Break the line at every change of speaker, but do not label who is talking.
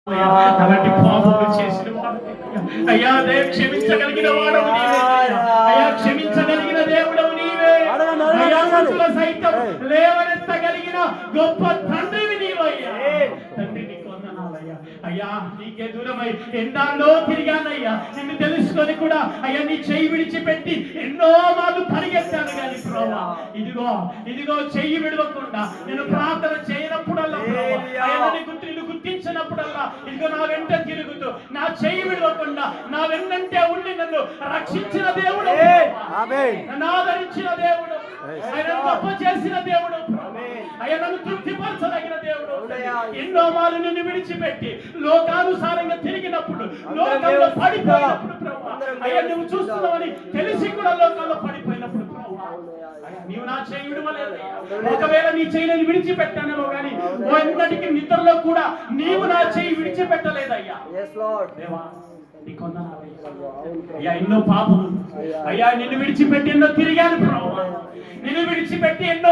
అలాంటి పాపములు చేసిన వాడు అయ్యా, క్షమించగలిగిన వాడవు నీవే అయ్యా, క్షమించగలిగిన దేవుడవు నీవే అయ్యా, మనుషుల సైతం లేవనెత్తగలిగిన గొప్ప తండ్రివి నీవయ్యా. తండ్రి నీకు వందనాలయ్యా. అయ్యా, నీకే దూరమై ఎన్నాళ్ళో తిరిగానయ్యా, నిన్ను తెలుసుకొని కూడా అయ్యా నీ చెయ్యి విడిచిపెట్టి ఎన్నో మార్లు పరిగెత్తాను కానీ ప్రభా, ఇదిగో చెయ్యి విడవకుండా నేను ప్రార్థన చేయనప్పుడల్లా ప్రభా, నిన్ను గుర్తించినప్పుడల్లా ఇదిగో నా వెంట తిరుగుతూ నా చెయ్యి విడవకుండా నా వెన్నంటే ఉండి నన్ను రక్షించిన దేవుడు, నన్ను ఆదరించిన దేవుడు, ఆయన గొప్ప చేసిన దేవుడు, ఆయన నన్ను తృప్తిపరచదగిన దేవుడు. ఎన్నో మార్లు నిన్ను విడిచిపెట్టి లోకానుసారంగా తిరిగినప్పుడు, లోకంలో పడిపోయినప్పుడు ప్రభా, అయ్యా నువ్వు చూస్తున్నావని తెలిసి కూడా లోకంలో పడిపోయినప్పుడు ప్రభా, నీవు నా చేయి విడవలేదయ్యా. ఒకవేళ నీ చేయి నేను విడిచిపెట్టానేమో కానీ ఎన్నటికి నిద్రలో కూడా నీవు నా చేయి విడిచిపెట్టలేదయ్యా. దేవా నీకు వందనాలయ్యా. అయ్యా, ఎన్నో పాపములు అయ్యా, నిన్ను విడిచిపెట్టి ఎన్నో తిరిగాను ప్రభా, నిన్ను విడిచిపెట్టి ఎన్నో